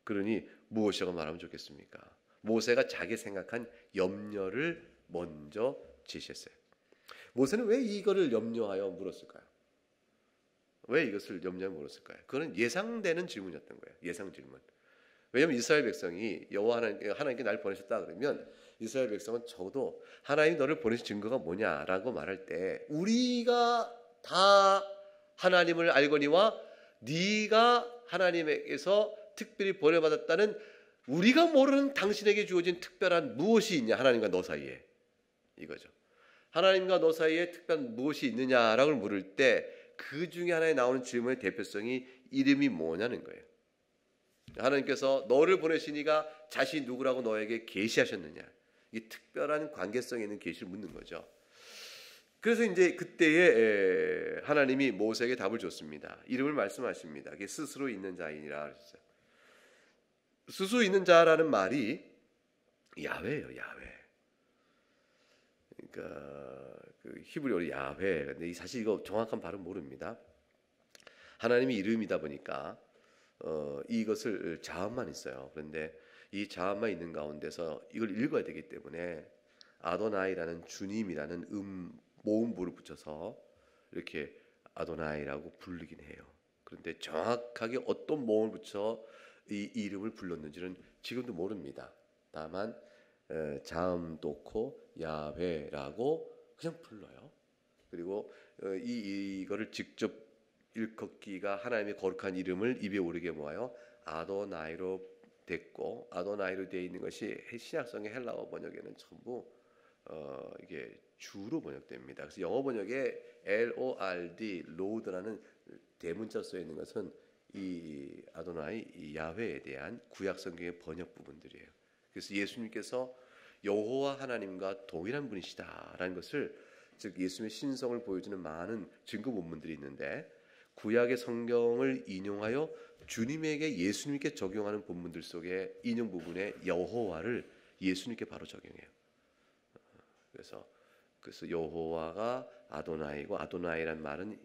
그러니 무엇이라고 말하면 좋겠습니까? 모세가 자기 생각한 염려를 먼저 제시했어요. 모세는 왜 이거를 염려하여 물었을까요? 왜 이것을 염려하여 물었을까요? 그건 예상되는 질문이었던 거예요. 예상 질문. 왜냐하면 이스라엘 백성이 여호와 하나님께 날 보내셨다 그러면 이스라엘 백성은 적어도 하나님이 너를 보내신 증거가 뭐냐라고 말할 때 우리가 다 하나님을 알거니와 네가 하나님에게서 특별히 보내받았다는 우리가 모르는 당신에게 주어진 특별한 무엇이 있냐, 하나님과 너 사이에, 이거죠. 하나님과 너 사이에 특별한 무엇이 있느냐라고 물을 때 그 중에 하나에 나오는 질문의 대표성이 이름이 뭐냐는 거예요. 하나님께서 너를 보내시니가 자신이 누구라고 너에게 계시하셨느냐, 이 특별한 관계성에 있는 계시를 묻는 거죠. 그래서 이제 그때에 하나님이 모세에게 답을 줬습니다. 이름을 말씀하십니다. 그게 스스로 있는 자이니라 그랬어요. 스스로 있는 자라는 말이 야훼예요, 야훼. 그러니까 그 히브리어로 야훼. 근데 사실 이거 정확한 발음 모릅니다. 하나님의 이름이다 보니까 이것을 자음만 있어요. 그런데 이 자음만 있는 가운데서 이걸 읽어야 되기 때문에 아도나이라는 주님이라는 모음부를 붙여서 이렇게 아도나이라고 부르긴 해요. 그런데 정확하게 어떤 모음을 붙여 이 이름을 불렀는지는 지금도 모릅니다. 다만 자음 놓고 야훼라고 그냥 불러요. 그리고 이거를 직접 일컫기가 하나님의 거룩한 이름을 입에 오르게 모아요 아도나이로 됐고, 아도나이로 되어 있는 것이 신약성의 헬라어 번역에는 전부 이게 주로 번역됩니다. 그래서 영어 번역에 LORD, 로드라는 대문자 쓰여 있는 것은 이 아도나이, 이 야훼에 대한 구약 성경의 번역 부분들이에요. 그래서 예수님께서 여호와 하나님과 동일한 분이시다라는 것을, 즉 예수님의 신성을 보여주는 많은 증거 본문들이 있는데 구약의 성경을 인용하여 주님에게 예수님께 적용하는 본문들 속에 인용 부분에 여호와를 예수님께 바로 적용해요. 그래서 여호와가 아도나이고, 아도나이란 말은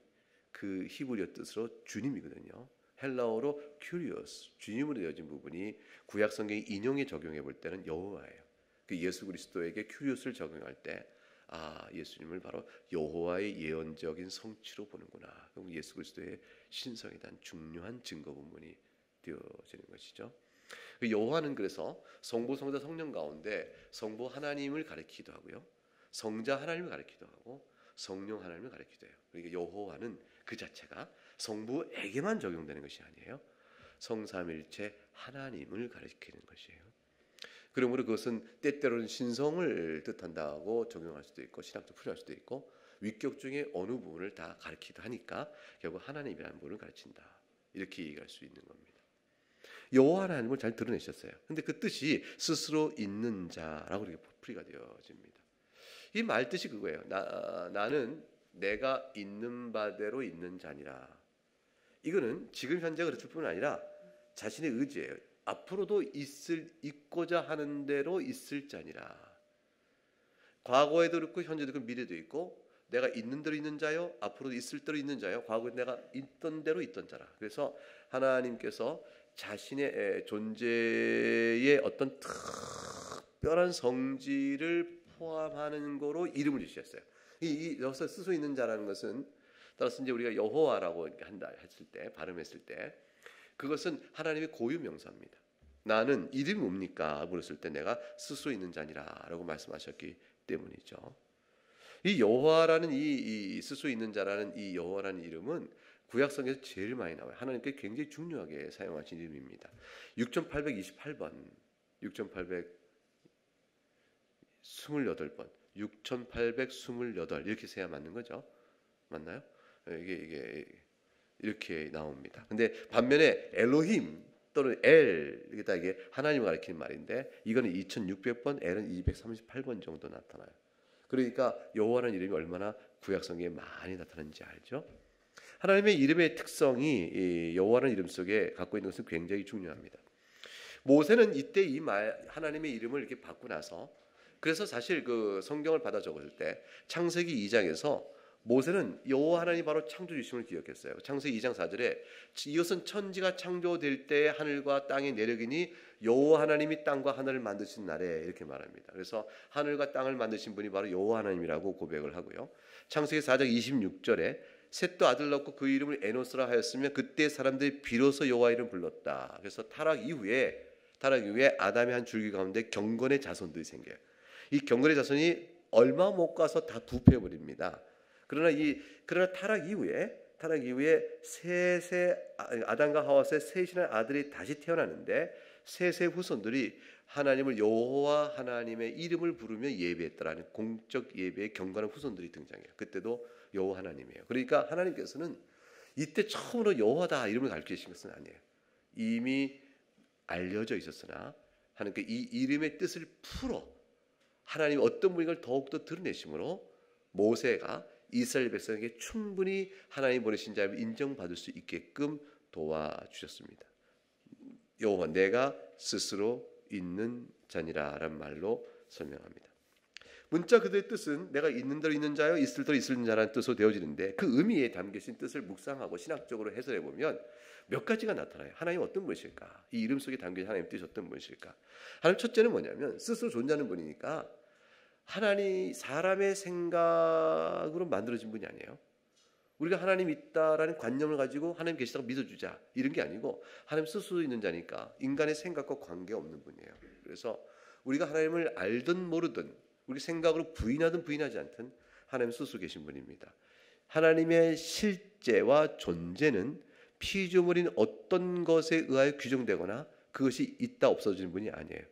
그 히브리어 뜻으로 주님이거든요. 헬라어로 큐리오스, 주님으로 되어진 부분이 구약 성경의 인용에 적용해 볼 때는 여호와예요. 그 예수 그리스도에게 큐리오스를 적용할 때 예수님을 바로 여호와의 예언적인 성취로 보는구나. 그럼 예수 그리스도의 신성에 대한 중요한 증거 부분이 되어지는 것이죠. 여호와는 그래서 성부, 성자, 성령 가운데 성부 하나님을 가리키기도 하고요, 성자 하나님을 가리키기도 하고, 성령 하나님을 가리키기도 해요. 그러니까 여호와는 그 자체가 성부에게만 적용되는 것이 아니에요. 성삼일체 하나님을 가리키는 것이에요. 그러므로 그것은 때때로는 신성을 뜻한다고 적용할 수도 있고, 신학도 풀이할 수도 있고, 위격 중에 어느 부분을 다 가리키기도 하니까 결국 하나님이라는 부분을 가르친다, 이렇게 얘기할 수 있는 겁니다. 여호와 하나님을 잘 드러내셨어요. 근데 그 뜻이 스스로 있는 자라고 이렇게 풀이가 되어집니다. 이 말 뜻이 그거예요. 나는 내가 있는 바대로 있는 자니라. 이거는 지금 현재 그랬을 뿐 아니라 자신의 의지예요. 앞으로도 있고자 하는 대로 있을 자니라. 과거에도 그렇고 현재도 그렇고 미래도 있고, 내가 있는 대로 있는 자요, 앞으로도 있을 대로 있는 자요, 과거에 내가 있던 대로 있던 자라. 그래서 하나님께서 자신의 존재의 어떤 특별한 성질을 포함하는 거로 이름을 주셨어요. 여기서 스스로 있는 자라는 것은, 따라서 이제 우리가 여호와라고 한다 했을 때, 발음했을 때, 그것은 하나님의 고유 명사입니다. 나는 이름이 뭡니까? 물었을 때 내가 스스로 있는 자니라라고 말씀하셨기 때문이죠. 이 여호와라는 이 스스로 있는 자라는 이 여호와라는 이름은 구약성에서 제일 많이 나와요. 하나님께 굉장히 중요하게 사용하신 이름입니다. 6828번, 6828번, 6828 이렇게 세야 맞는 거죠. 맞나요? 이게 이렇게 나옵니다. 근데 반면에 엘로힘 또는 이게 하나님을 가리키는 말인데, 이거는 2600번, 엘은 238번 정도 나타나요. 그러니까 여호와라는 이름이 얼마나 구약 성경에 많이 나타나는지 알죠? 하나님의 이름의 특성이 이 여호와라는 이름 속에 갖고 있는 것은 굉장히 중요합니다. 모세는 이때 이 하나님의 이름을 이렇게 받고 나서, 그래서 사실 그 성경을 받아 적을 때 창세기 2장에서 모세는 여호와 하나님 바로 창조주심을 기억했어요. 창세기 2장 4절에 이것은 천지가 창조될 때 하늘과 땅의 내력이니 여호와 하나님이 땅과 하늘을 만드신 날에, 이렇게 말합니다. 그래서 하늘과 땅을 만드신 분이 바로 여호와 하나님이라고 고백을 하고요. 창세기 4장 26절에 셋도 아들 낳고 그 이름을 에노스라 하였으며 그때 사람들이 비로소 여호와 이름을 불렀다. 그래서 타락 이후에 아담의 한 줄기 가운데 경건의 자손들이 생겨요. 이 경건의 자손이 얼마 못 가서 다 부패해 버립니다. 그러나 타락 이후에 아담과 하와의 셋이나 아들이 다시 태어나는데 셋의 후손들이 하나님을 여호와 하나님의 이름을 부르며 예배했다라는 공적 예배의 경건한 후손들이 등장해요. 그때도 여호와 하나님이에요. 그러니까 하나님께서는 이때 처음으로 여호와다 이름을 가르치신 것은 아니에요. 이미 알려져 있었으나 하나님께 이 이름의 뜻을 풀어 하나님이 어떤 분인가를 더욱더 드러내심으로 모세가 이스라엘 백성에게 충분히 하나님 보내신 자를 인정받을 수 있게끔 도와주셨습니다. 여호와 내가 스스로 있는 자니라라는 말로 설명합니다. 문자 그대의 뜻은 내가 있는 대로 있는 자요 있을 대로 있을 자라는 뜻으로 되어지는데 그 의미에 담겨진 뜻을 묵상하고 신학적으로 해설해 보면 몇 가지가 나타나요. 하나님 어떤 분이실까? 이 이름 속에 담겨진 하나님 뜻이 어떤 분이실까? 하나님 첫째는 뭐냐면 스스로 존재하는 분이니까 하나님 사람의 생각으로 만들어진 분이 아니에요. 우리가 하나님 있다라는 관념을 가지고 하나님 계시다고 믿어주자 이런 게 아니고 하나님 스스로 있는 자니까 인간의 생각과 관계없는 분이에요. 그래서 우리가 하나님을 알든 모르든 우리 생각으로 부인하든 부인하지 않든 하나님 스스로 계신 분입니다. 하나님의 실제와 존재는 피조물인 어떤 것에 의하여 규정되거나 그것이 있다 없어지는 분이 아니에요.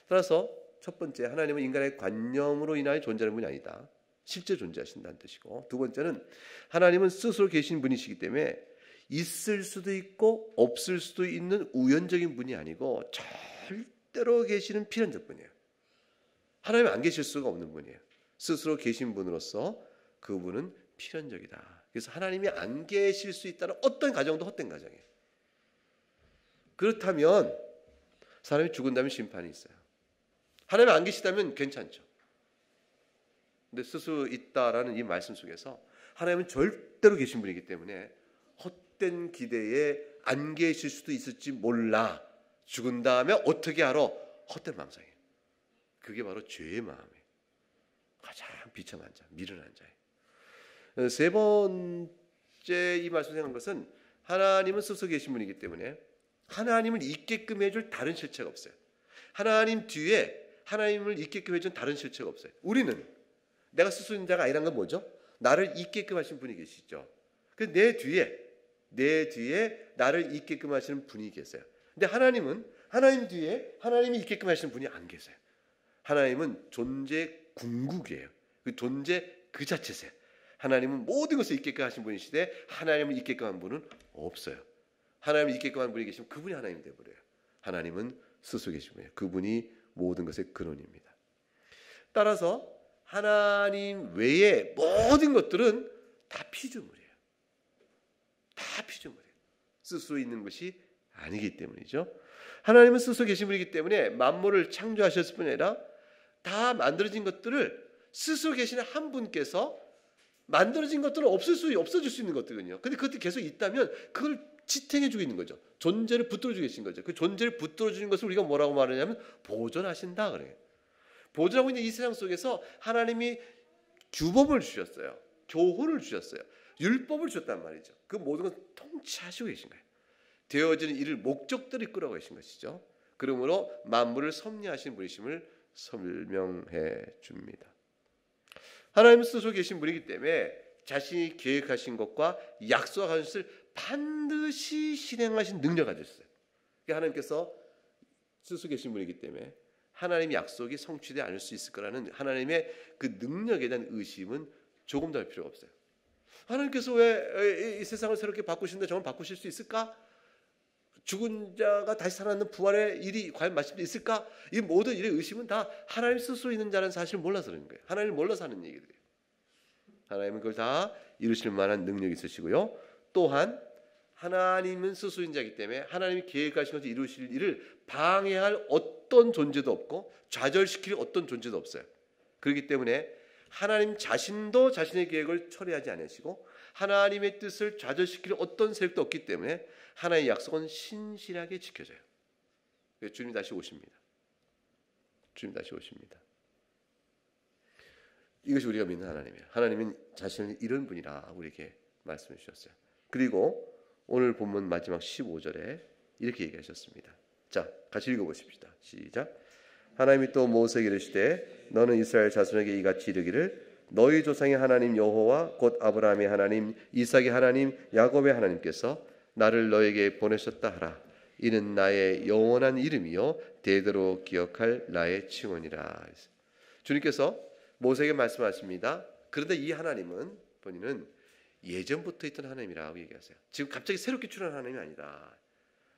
따라서 첫 번째, 하나님은 인간의 관념으로 인하여 존재하는 분이 아니다. 실제 존재하신다는 뜻이고, 두 번째는 하나님은 스스로 계신 분이시기 때문에 있을 수도 있고 없을 수도 있는 우연적인 분이 아니고 절대로 계시는 필연적 분이에요. 하나님은 안 계실 수가 없는 분이에요. 스스로 계신 분으로서 그분은 필연적이다. 그래서 하나님이 안 계실 수 있다는 어떤 가정도 헛된 가정이에요. 그렇다면 사람이 죽은다면 심판이 있어요. 하나님이 안 계시다면 괜찮죠. 근데 스스로 있다라는 이 말씀 속에서 하나님은 절대로 계신 분이기 때문에 헛된 기대에 안 계실 수도 있을지 몰라. 죽은 다음에 어떻게 알아? 헛된 망상이에요. 그게 바로 죄의 마음이에요. 가장 비참한 자, 미련한 자예요. 세 번째 이 말씀 생각한 것은 하나님은 스스로 계신 분이기 때문에 하나님을 있게끔 해줄 다른 실체가 없어요. 하나님 뒤에 하나님을 있게끔 해준 다른 실체가 없어요. 우리는 내가 스스로 있는 자가 아니란 건 뭐죠? 나를 있게끔 하신 분이 계시죠. 그 내 뒤에 나를 있게끔 하시는 분이 계세요. 근데 하나님은 하나님 뒤에 하나님이 있게끔 하시는 분이 안 계세요. 하나님은 존재 궁극이에요. 그 존재 그 자체세요. 하나님은 모든 것을 있게끔 하신 분이시되 하나님을 있게끔 한 분은 없어요. 하나님을 있게끔 한 분이 계시면 그분이 하나님이 되어버려요. 하나님은 스스로 계신 분이에요. 그분이 모든 것의 근원입니다. 따라서 하나님 외의 모든 것들은 다 피조물이에요. 다 피조물이에요. 스스로 있는 것이 아니기 때문이죠. 하나님은 스스로 계신 분이기 때문에 만물을 창조하셨을 뿐 아니라 다 만들어진 것들을 스스로 계시는 한 분께서 만들어진 것들은 없어질 수 있는 것들은요. 근데 그것들이 계속 있다면 그걸 지탱해주고 있는 거죠. 존재를 붙들어주고 계신 거죠. 그 존재를 붙들어주는 것을 우리가 뭐라고 말하냐면 보존하신다 그래요. 보존하고 있는 이 세상 속에서 하나님이 규범을 주셨어요. 교훈을 주셨어요. 율법을 주셨단 말이죠. 그 모든 걸 통치하시고 계신 거예요. 되어지는 일을 목적대로 이끌어가고 계신 것이죠. 그러므로 만물을 섭리하신 분이심을 설명해 줍니다. 하나님은 스스로 계신 분이기 때문에 자신이 계획하신 것과 약속하신 것을 반드시 실행하신 능력을 가졌어요. 하나님께서 스스로 계신 분이기 때문에 하나님의 약속이 성취되지 않을 수 있을 거라는 하나님의 그 능력에 대한 의심은 조금 더 할 필요가 없어요. 하나님께서 왜 이 세상을 새롭게 바꾸시는데 정말 바꾸실 수 있을까? 죽은 자가 다시 살아나는 부활의 일이 과연 마침내 있을까? 이 모든 일의 의심은 다 하나님 스스로 있는 자라는 사실을 몰라서 그런 거예요. 하나님을 몰라서 하는 얘기들이에요. 하나님은 그걸 다 이루실 만한 능력이 있으시고요. 또한 하나님은 스수인자이기 때문에 하나님이 계획하신 것을 이루실 일을 방해할 어떤 존재도 없고 좌절시킬 어떤 존재도 없어요. 그렇기 때문에 하나님 자신도 자신의 계획을 처리하지 않으시고 하나님의 뜻을 좌절시킬 어떤 세력도 없기 때문에 하나님의 약속은 신실하게 지켜져요. 주님 다시 오십니다. 주님 다시 오십니다. 이것이 우리가 믿는 하나님이에요. 하나님은 자신을 이런 분이라 우리에게 말씀해 주셨어요. 그리고 오늘 본문 마지막 15절에 이렇게 얘기하셨습니다. 자, 같이 읽어보십시다. 시작. 하나님이 또 모세에게 이르시되 너는 이스라엘 자손에게 이같이 이르기를 너희 조상의 하나님 여호와 곧 아브라함의 하나님 이삭의 하나님 야곱의 하나님께서 나를 너에게 보내셨다 하라. 이는 나의 영원한 이름이요 대대로 기억할 나의 칭언이라. 주님께서 모세에게 말씀하십니다. 그런데 이 하나님은 본인은 예전부터 있던 하나님이라고 얘기하세요. 지금 갑자기 새롭게 출현한 하나님이 아니다.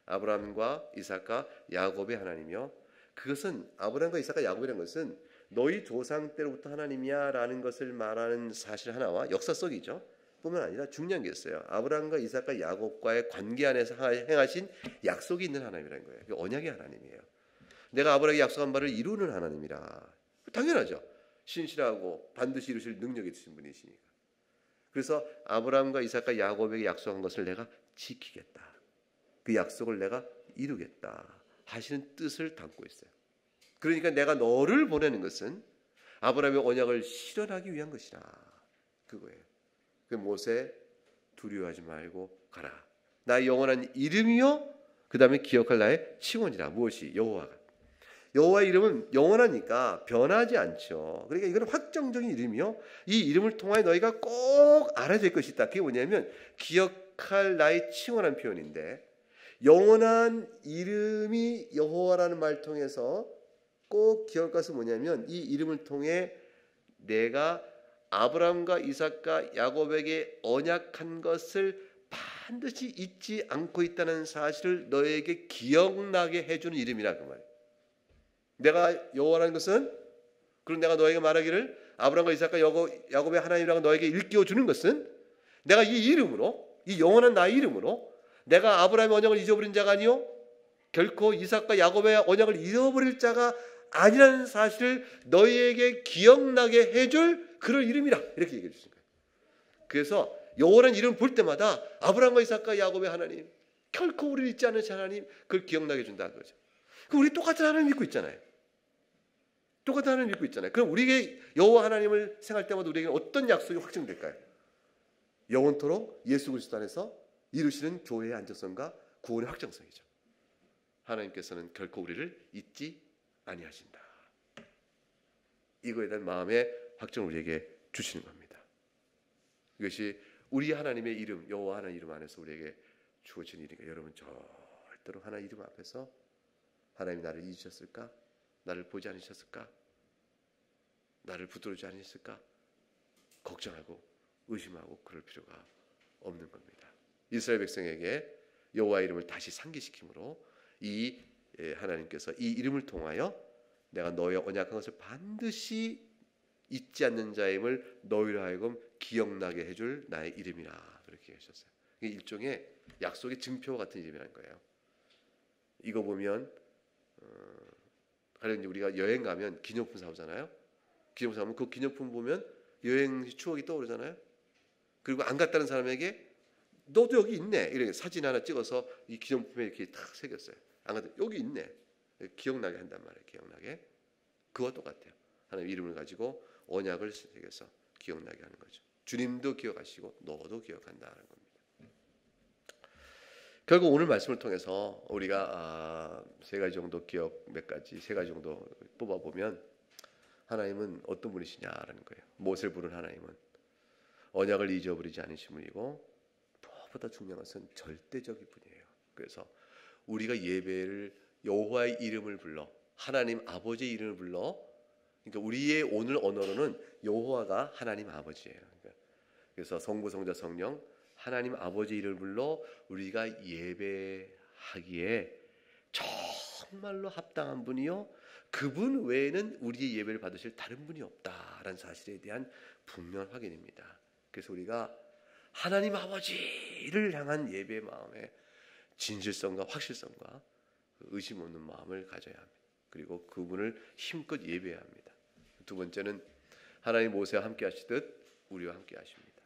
아브라함과 이삭과 야곱의 하나님이요. 그것은 아브라함과 이삭과 야곱이라는 것은 너희 조상 때로부터 하나님이야 라는 것을 말하는 사실 하나와 역사 속이죠. 뿐만 아니라 중요한 게 있어요. 아브라함과 이삭과 야곱과의 관계 안에서 행하신 약속이 있는 하나님이라는 거예요. 언약의 하나님이에요. 내가 아브라함에게 약속한 바를 이루는 하나님이라. 당연하죠. 신실하고 반드시 이루실 능력이 있으신 분이시니까. 그래서 아브라함과 이삭과 야곱에게 약속한 것을 내가 지키겠다. 그 약속을 내가 이루겠다 하시는 뜻을 담고 있어요. 그러니까 내가 너를 보내는 것은 아브라함의 언약을 실현하기 위한 것이라. 그거예요. 그 모세 두려워하지 말고 가라. 나의 영원한 이름이요. 그 다음에 기억할 나의 칭언이라. 무엇이? 여호와가. 여호와의 이름은 영원하니까 변하지 않죠. 그러니까 이건 확정적인 이름이요. 이 이름을 통하여 너희가 꼭 알아야 될 것이 있다. 그게 뭐냐면 기억할 나의 칭언한 표현인데 영원한 이름이 여호와라는 말 통해서 꼭 기억할 것은 뭐냐면 이 이름을 통해 내가 아브라함과 이삭과 야곱에게 언약한 것을 반드시 잊지 않고 있다는 사실을 너에게 기억나게 해주는 이름이라 그 말이에요. 내가 여호와라는 것은 그리고 내가 너에게 말하기를 아브라함과 이삭과 야곱의 하나님이라고 너에게 일깨워 주는 것은 내가 이 이름으로 이 영원한 나의 이름으로 내가 아브라함의 언약을 잊어버린 자가 아니요 결코 이삭과 야곱의 언약을 잃어버릴 자가 아니라는 사실을 너희에게 기억나게 해줄 그런 이름이라 이렇게 얘기해 주신 거예요. 그래서 여호와라는 이름을 볼 때마다 아브라함과 이삭과 야곱의 하나님 결코 우리를 잊지 않으신 하나님 그걸 기억나게 해준다는 거죠. 그럼 우리 똑같은 하나님 믿고 있잖아요. 똑같은 하나님 믿고 있잖아요. 그럼 우리에게 여호와 하나님을 생각할 때마다 우리에게 어떤 약속이 확정될까요? 영원토록 예수 그리스도 안에서 이루시는 교회의 안정성과 구원의 확정성이죠. 하나님께서는 결코 우리를 잊지 아니하신다. 이거에 대한 마음의 확정을 우리에게 주시는 겁니다. 이것이 우리 하나님의 이름, 여호와 하나님 이름 안에서 우리에게 주어진 일이니까 여러분 절대로 하나님 이름 앞에서 하나님이 나를 잊으셨을까? 나를 보지 않으셨을까? 나를 붙들지 않으셨을까? 걱정하고 의심하고 그럴 필요가 없는 겁니다. 이스라엘 백성에게 여호와 이름을 다시 상기시킴으로 이 하나님께서 이 이름을 통하여 내가 너의 언약한 것을 반드시 잊지 않는 자임을 너희로 하여금 기억나게 해줄 나의 이름이라 그렇게 하셨어요. 이게 일종의 약속의 증표 같은 이름이라는 거예요. 이거 보면 가령 우리가 여행 가면 기념품 사오잖아요. 기념품 사오면 그 기념품 보면 여행 추억이 떠오르잖아요. 그리고 안 갔다는 사람에게 너도 여기 있네 이렇게 사진 하나 찍어서 이 기념품에 이렇게 탁 새겼어요. 안 갔다 여기 있네 기억나게 한단 말이에요. 기억나게 그와 똑같아요. 하나님 이름을 가지고 언약을 새겨서 기억나게 하는 거죠. 주님도 기억하시고 너도 기억한다는 겁니다. 결국 오늘 말씀을 통해서 우리가 세 가지 정도 세 가지 정도 뽑아보면 하나님은 어떤 분이시냐라는 거예요. 모세를 부른 하나님은 언약을 잊어버리지 않으신 분이고 무엇보다 중요한 것은 절대적인 분이에요. 그래서 우리가 예배를 여호와의 이름을 불러 하나님 아버지의 이름을 불러 그러니까 우리의 오늘 언어로는 여호와가 하나님 아버지예요. 그래서 성부 성자 성령 하나님 아버지 이름을 불러 우리가 예배하기에 정말로 합당한 분이요 그분 외에는 우리의 예배를 받으실 다른 분이 없다라는 사실에 대한 분명한 확인입니다. 그래서 우리가 하나님 아버지를 향한 예배의 마음에 진실성과 확실성과 의심 없는 마음을 가져야 합니다. 그리고 그분을 힘껏 예배해야 합니다. 두 번째는 하나님 모세와 함께 하시듯 우리와 함께 하십니다.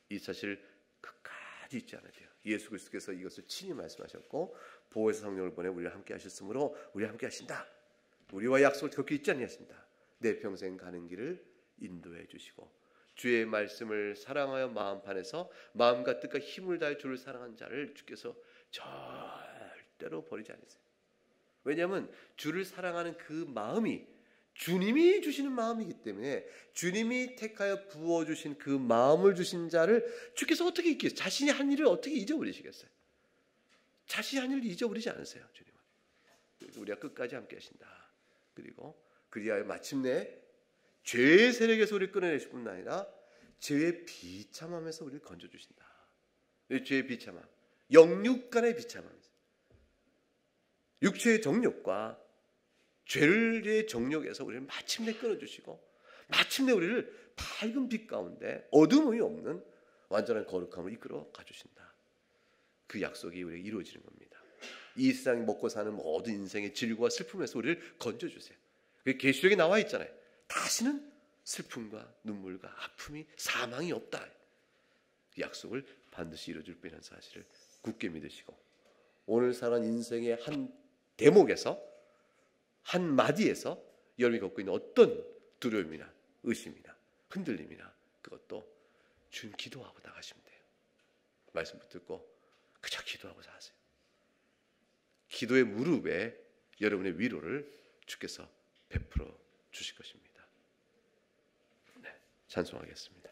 이 사실 끝까지 잊지 않아야 돼요. 예수 그리스도께서 이것을 친히 말씀하셨고 보혜사 성령을 보내 우리와 함께 하셨으므로 우리와 함께 하신다. 우리와 약속을 걷게 잊지 아니하신다. 내 평생 가는 길을 인도해 주시고 주의 말씀을 사랑하여 마음판에서 마음과 뜻과 힘을 다해 주를 사랑한 자를 주께서 절대로 버리지 않으세요. 왜냐하면 주를 사랑하는 그 마음이 주님이 주시는 마음이기 때문에 주님이 택하여 부어주신 그 마음을 주신 자를 주께서 어떻게 잊겠어요? 자신이 한 일을 어떻게 잊어버리시겠어요? 자신이 한 일을 잊어버리지 않으세요. 주님은. 그래서 우리가 끝까지 함께 하신다. 그리고 그리하여 마침내 죄의 세력에서 우리를 끊어내실 뿐 아니라 죄의 비참함에서 우리를 건져주신다. 죄의 비참함, 영육간의 비참함, 육체의 정욕과 죄의 정욕에서 우리를 마침내 끊어주시고 마침내 우리를 밝은 빛 가운데 어둠이 없는 완전한 거룩함을 이끌어 가주신다. 그 약속이 우리에게 이루어지는 겁니다. 이 세상에 먹고 사는 모든 인생의 질과 슬픔에서 우리를 건져주세요. 계시록에 나와 있잖아요. 다시는 슬픔과 눈물과 아픔이 사망이 없다. 그 약속을 반드시 이루어줄 뿐이라는 사실을 굳게 믿으시고 오늘 사는 인생의 한 대목에서 한 마디에서 여러분이 겪고 있는 어떤 두려움이나 의심이나 흔들림이나 그것도 주님 기도하고 나가시면 돼요. 말씀 붙들고 그저 기도하고 사세요. 기도의 무릎에 여러분의 위로를 주께서 베풀어 주실 것입니다. 네, 찬송하겠습니다.